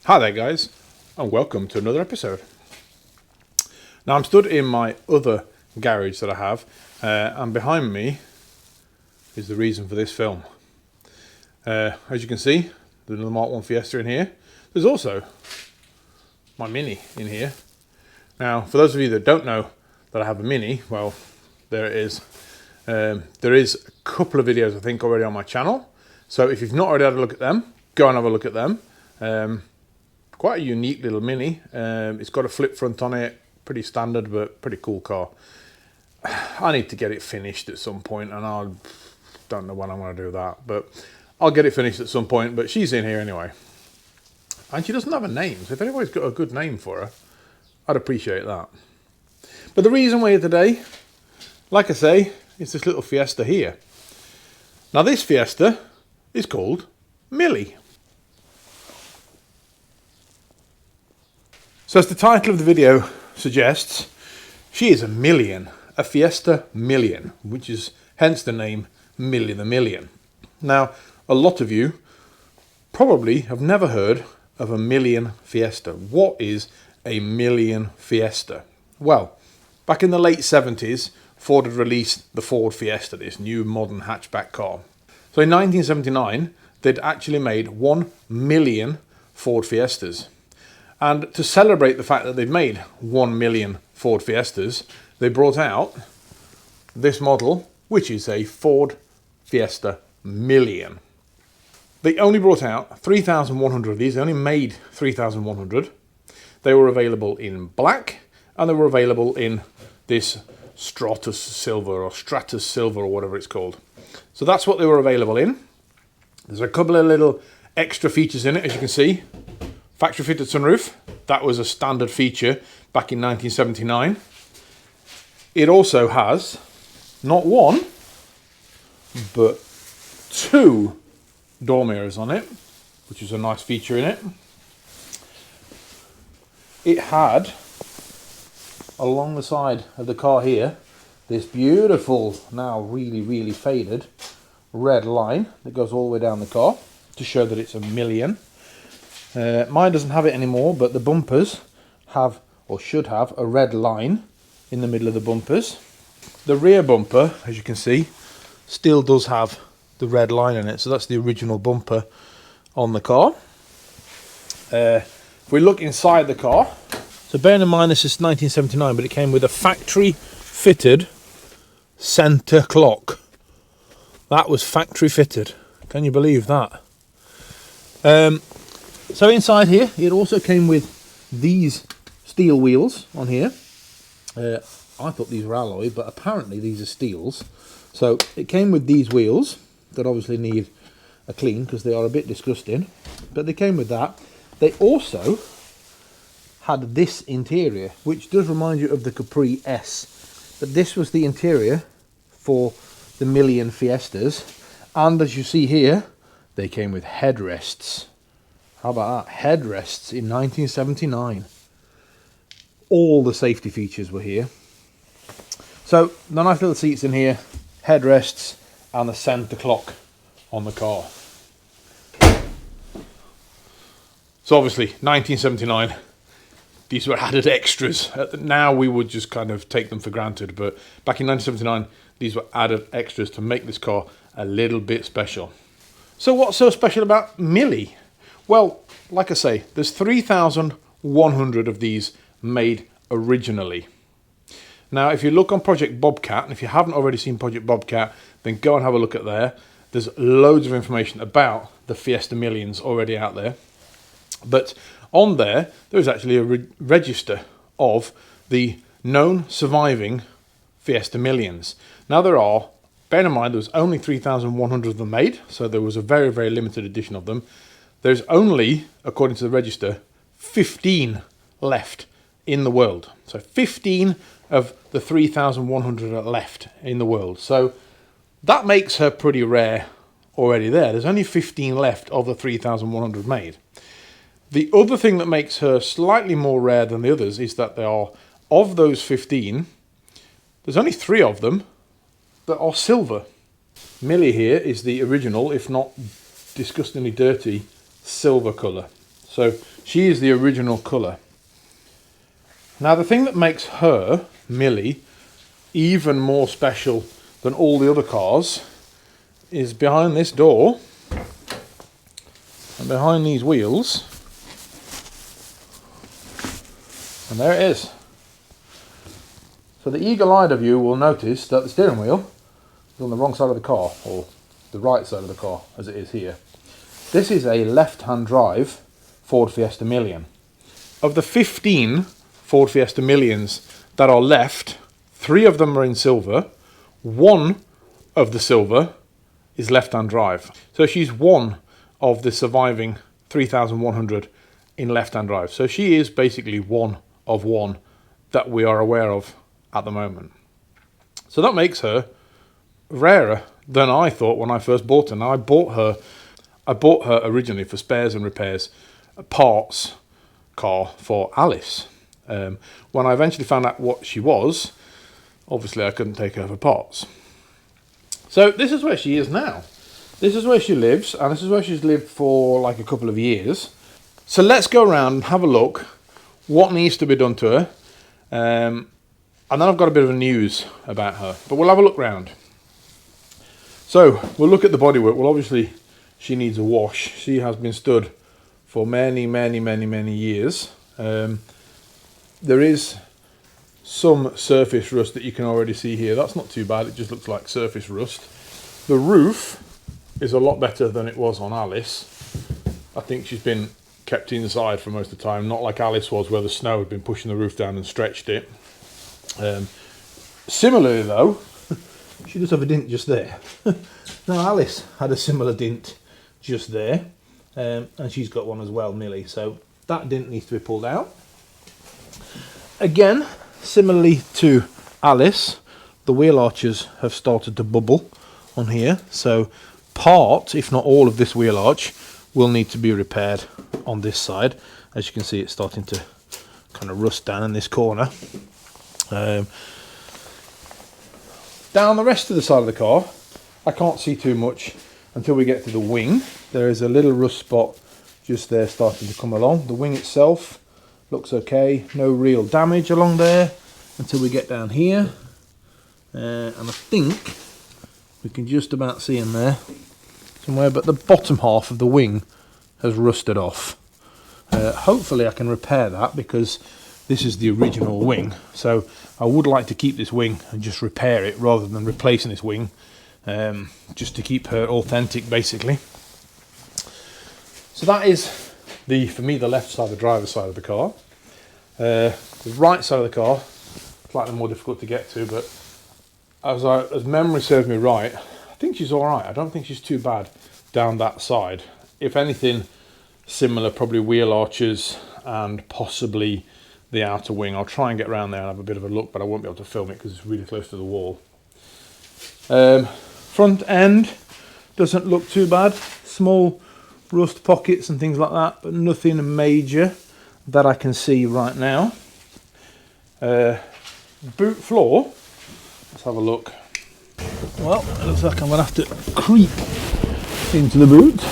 Hi there guys, and welcome to another episode. Now I'm stood in my other garage that I have, and behind me is the reason for this film. As you can see, there's another Mark 1 Fiesta in here. There's also my Mini in here. Now for those of you that don't know that I have a Mini, well, there it is. There is a couple of videos I think already on my channel, so if you've not already had a look at them, go and have a look at them. Quite a unique little Mini. It's got a flip front on it, pretty standard but pretty cool car. I need to get it finished at some point, and I don't know when I'm going to do that, but I'll get it finished at some point. But she's in here anyway, and she doesn't have a name, so if anybody's got a good name for her, I'd appreciate that. But the reason we're here today, like I say, is this little Fiesta here. Now this Fiesta is called Millie. So as the title of the video suggests, she is a million, a Fiesta Million, which is hence the name Millie the Million. Now, a lot of you probably have never heard of a million Fiesta. What is a million Fiesta? Well, back in the late 70s, Ford had released the Ford Fiesta, this new modern hatchback car. So in 1979, they'd actually made 1 million Ford Fiestas. And to celebrate the fact that they'd made 1 million Ford Fiestas, they brought out this model, which is a Ford Fiesta Million. They only brought out 3,100 of these. They only made 3,100. They were available in black, and they were available in this Stratus Silver or whatever it's called. So that's what they were available in. There's a couple of little extra features in it, as you can see. Factory fitted sunroof, that was a standard feature back in 1979. It also has not one, but 2 door mirrors on it, which is a nice feature in it. It had, along the side of the car here, this beautiful, now really faded, red line that goes all the way down the car to show that it's a million. Mine doesn't have it anymore, but the bumpers have, or should have, a red line in the middle of the bumpers. The rear bumper, as you can see, still does have the red line in it, so that's the original bumper on the car. If we look inside the car, so bearing in mind this is 1979, but it came with a factory fitted centre clock. That was factory fitted. Can you believe that? So inside here, it also came with these steel wheels on here. I thought these were alloy, but apparently these are steels. So it came with these wheels that obviously need a clean because they are a bit disgusting. But they came with that. They also had this interior, which does remind you of the Capri S. But this was the interior for the Million Fiestas. And as you see here, they came with headrests. How about that? Headrests in 1979. All the safety features were here. So the nice little seats in here, headrests, and the centre clock on the car. So obviously 1979, these were added extras. Now we would just kind of take them for granted, but back in 1979 these were added extras to make this car a little bit special. So what's so special about Millie? Well, like I say, there's 3,100 of these made originally. Now, if you look on Project Bobcat, and if you haven't already seen Project Bobcat, then go and have a look at there. There's loads of information about the Fiesta Millions already out there. But on there, there's actually a register of the known surviving Fiesta Millions. Now there are, bear in mind, there was only 3,100 of them made, so there was a very limited edition of them. There's only, according to the register, 15 left in the world. So 15 of the 3,100 are left in the world. So that makes her pretty rare already there. There's only 15 left of the 3,100 made. The other thing that makes her slightly more rare than the others is that there are, of those 15, there's only 3 of them that are silver. Millie here is the original, if not disgustingly dirty, silver colour. So she is the original colour. Now the thing that makes her, Millie, even more special than all the other cars is behind this door and behind these wheels. And there it is. So the eagle-eyed of you will notice that the steering wheel is on the wrong side of the car, or the right side of the car as it is here. This is a left-hand drive Ford Fiesta Million. Of the 15 Ford Fiesta Millions that are left, 3 of them are in silver. 1 of the silver is left-hand drive. So she's one of the surviving 3,100 in left-hand drive. So she is basically one of one that we are aware of at the moment. So that makes her rarer than I thought when I first bought her. Now I bought her originally for spares and repairs, a parts car for Alice. When I eventually found out what she was, obviously I couldn't take her for parts. So this is where she is now. This is where she lives, and this is where she's lived for like a couple of years. So let's go around and have a look what needs to be done to her. And then I've got a bit of news about her, but we'll have a look round. So we'll look at the bodywork. Well, obviously she needs a wash. She has been stood for many years. There is some surface rust that you can already see here. That's not too bad. It just looks like surface rust. The roof is a lot better than it was on Alice. I think she's been kept inside for most of the time, not like Alice was where the snow had been pushing the roof down and stretched it. Similarly though, she does have a dint just there. Now Alice had a similar dint just there, and she's got one as well, Millie, so that dint needs to be pulled out. Again, similarly to Alice, the wheel arches have started to bubble on here, so part, if not all of this wheel arch will need to be repaired on this side. As you can see, it's starting to kind of rust down in this corner. Down the rest of the side of the car, I can't see too much until we get to the wing. There is a little rust spot just there starting to come along. The wing itself looks okay, no real damage along there until we get down here. And I think we can just about see in there somewhere, but the bottom half of the wing has rusted off. Hopefully I can repair that, because this is the original wing, so I would like to keep this wing and just repair it rather than replacing this wing, just to keep her authentic basically. So that is for me the left side, the driver's side of the car. The right side of the car, slightly more difficult to get to, but as memory serves me right, I think she's alright. I don't think she's too bad down that side. If anything, similar probably wheel arches and possibly the outer wing. I'll try and get around there and have a bit of a look, but I won't be able to film it because it's really close to the wall. Front end doesn't look too bad. Small rust pockets and things like that, but nothing major that I can see right now. Boot floor, let's have a look. Well, it looks like I'm going to have to creep into the boot.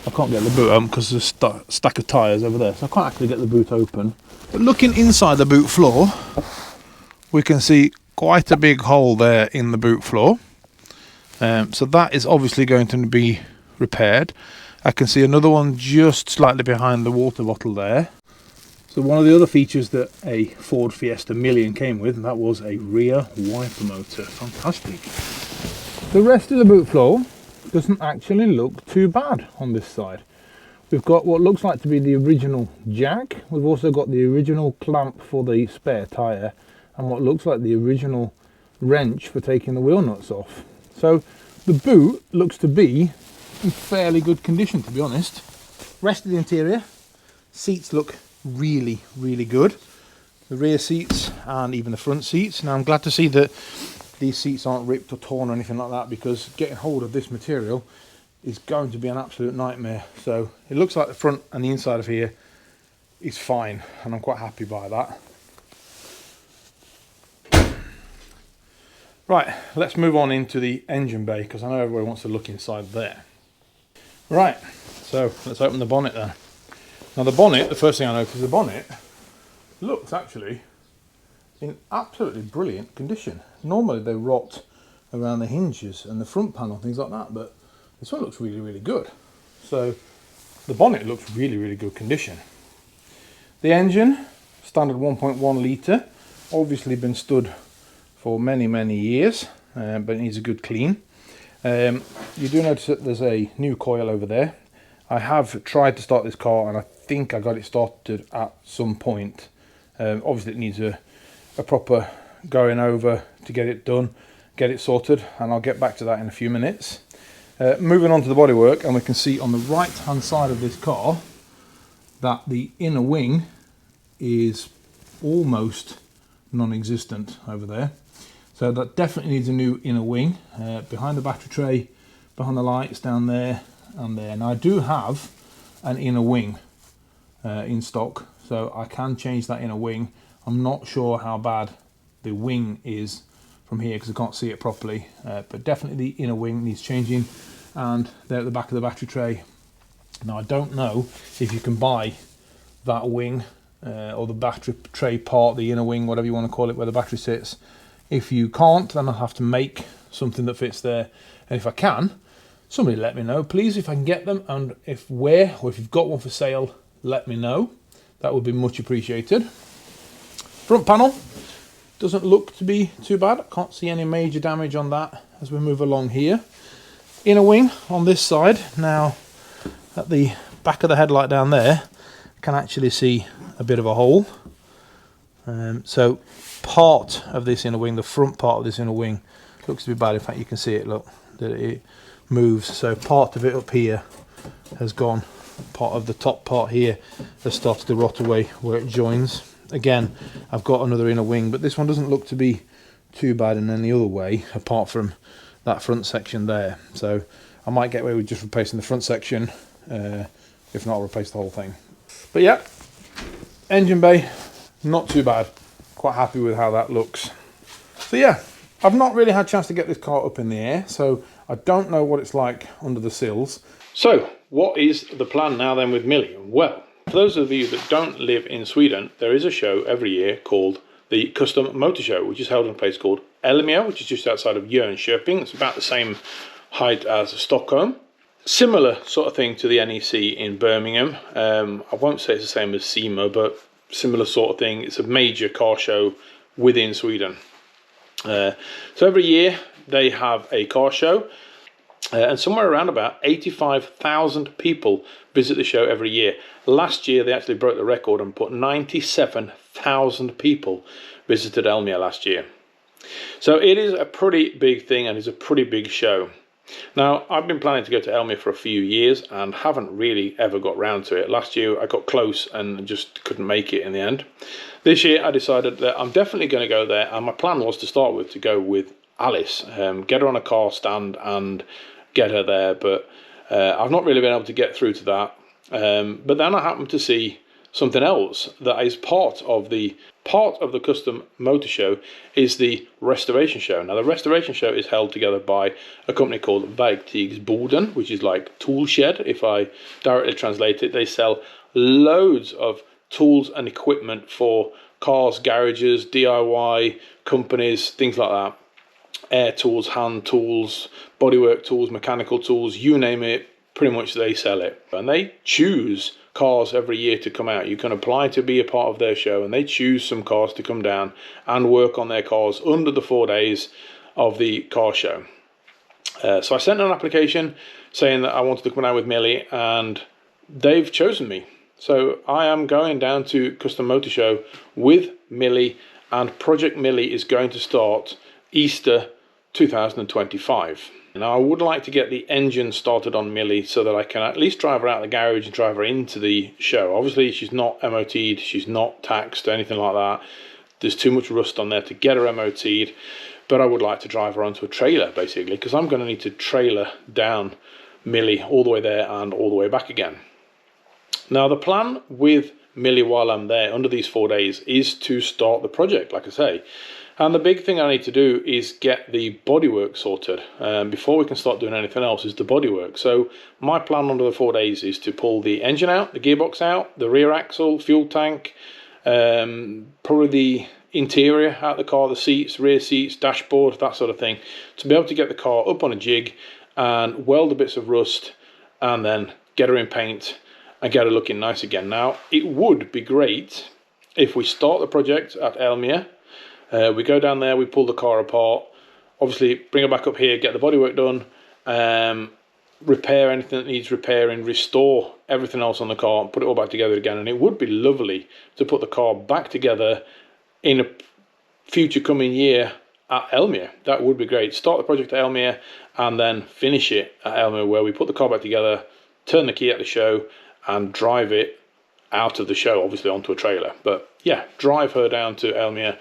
I can't get the boot open because there's a stack of tyres over there, so I can't actually get the boot open. But looking inside the boot floor, we can see quite a big hole there in the boot floor. So that is obviously going to be repaired. I can see another one just slightly behind the water bottle there. So one of the other features that a Ford Fiesta Million came with, and that was a rear wiper motor. Fantastic. The rest of the boot floor doesn't actually look too bad on this side. We've got what looks like to be the original jack. We've also got the original clamp for the spare tyre, and what looks like the original wrench for taking the wheel nuts off. So the boot looks to be in fairly good condition, to be honest. Rest of the interior, seats look really good. The rear seats and even the front seats. Now I'm glad to see that these seats aren't ripped or torn or anything like that, because getting hold of this material is going to be an absolute nightmare. So it looks like the front and the inside of here is fine, and I'm quite happy by that. Right, let's move on into the engine bay, because I know everybody wants to look inside there. Right, so let's open the bonnet then. Now the bonnet, the first thing I noticed, the bonnet looks actually in absolutely brilliant condition. Normally they rot around the hinges and the front panel, things like that, but this one looks really, really good. So the bonnet looks really, really good condition. The engine, standard 1.1 litre, obviously been stood for many, many years, but it needs a good clean. You do notice that there's a new coil over there. I have tried to start this car and I think I got it started at some point. Obviously it needs a proper going over to get it done, get it sorted, and I'll get back to that in a few minutes. Moving on to the bodywork, and we can see on the right hand side of this car that the inner wing is almost non-existent over there. So that definitely needs a new inner wing, behind the battery tray, behind the lights, down there and there. Now I do have an inner wing in stock, so I can change that inner wing. I'm not sure how bad the wing is from here because I can't see it properly, but definitely the inner wing needs changing, and there at the back of the battery tray. Now I don't know if you can buy that wing or the battery tray part, the inner wing, whatever you want to call it, where the battery sits. If you can't, then I'll have to make something that fits there, and if I can, somebody let me know please if I can get them, and if where, or if you've got one for sale, let me know. That would be much appreciated. Front panel doesn't look to be too bad. I can't see any major damage on that as we move along here. Inner wing on this side. Now at the back of the headlight down there, I can actually see a bit of a hole. So part of this inner wing, the front part of this inner wing, looks to be bad. In fact, you can see it, look, that it moves. So part of it up here has gone. Part of the top part here has started to rot away where it joins. Again, I've got another inner wing, but this one doesn't look to be too bad in any other way apart from that front section there. So I might get away with just replacing the front section. If not, I'll replace the whole thing. But yeah, engine bay, not too bad. Quite happy with how that looks. So yeah, I've not really had a chance to get this car up in the air, so I don't know what it's like under the sills. So what is the plan now then with Millie? Well, for those of you that don't live in Sweden, there is a show every year called the Custom Motor Show, which is held in a place called Elmia, which is just outside of Jönköping. It's about the same height as Stockholm. Similar sort of thing to the NEC in Birmingham. I won't say it's the same as SEMA, but similar sort of thing. It's a major car show within Sweden. So every year they have a car show, and somewhere around about 85,000 people visit the show every year. Last year they actually broke the record and put 97,000 people visited Elmia last year. So it is a pretty big thing and it's a pretty big show. Now, I've been planning to go to Elmia for a few years and haven't really ever got round to it. Last year I got close and just couldn't make it in the end. This year I decided that I'm definitely going to go there, and my plan was to start with to go with Alice, get her on a car stand and get her there, but I've not really been able to get through to that. But then I happened to see something else that is part of the Custom Motor Show, is the Restoration Show. Now the Restoration Show is held together by a company called Verktygsboden, which is like tool shed if I directly translate it. They sell loads of tools and equipment for cars, garages, DIY companies, things like that. Air tools, hand tools, bodywork tools, mechanical tools, you name it, pretty much they sell it. And they choose cars every year to come out. You can apply to be a part of their show, and they choose some cars to come down and work on their cars under the 4 days of the car show. So I sent an application saying that I wanted to come down with Millie, and they've chosen me. So I am going down to Custom Motor Show with Millie, and Project Millie is going to start Easter 2025. Now I would like to get the engine started on Millie so that I can at least drive her out of the garage and drive her into the show. Obviously she's not MOT'd, she's not taxed or anything like that. There's too much rust on there to get her MOT'd, but I would like to drive her onto a trailer basically, because I'm going to need to trailer down Millie all the way there and all the way back again. Now the plan with Millie while I'm there under these 4 days is to start the project, like I say. And the big thing I need to do is get the bodywork sorted. Before we can start doing anything else is the bodywork. So my plan under the 4 days is to pull the engine out, the gearbox out, the rear axle, fuel tank, probably the interior out of the car, the seats, rear seats, dashboard, that sort of thing, to be able to get the car up on a jig and weld the bits of rust and then get her in paint and get her looking nice again. Now, it would be great if we start the project at Elmia. We go down there, we pull the car apart, obviously bring her back up here, get the bodywork done, repair anything that needs repairing, restore everything else on the car, and put it all back together again. And it would be lovely to put the car back together in a future coming year at Elmia. That would be great. Start the project at Elmia and then finish it at Elmia, where we put the car back together, turn the key at the show and drive it out of the show, obviously onto a trailer. But yeah, drive her down to Elmia,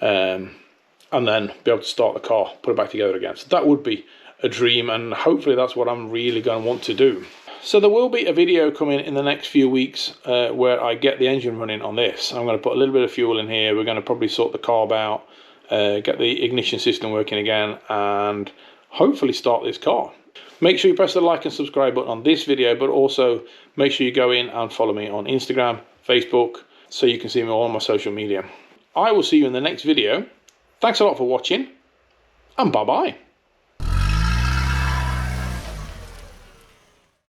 and then be able to start the car, put it back together again. So that would be a dream, and hopefully that's what I'm really going to want to do. So there will be a video coming in the next few weeks where I get the engine running on this. I'm going to put a little bit of fuel in here. We're going to probably sort the carb out, get the ignition system working again, and hopefully start this car. Make sure you press the like and subscribe button on this video, but also make sure you go in and follow me on Instagram, Facebook, so you can see me all on my social media. I will see you in the next video. Thanks a lot for watching, and bye-bye.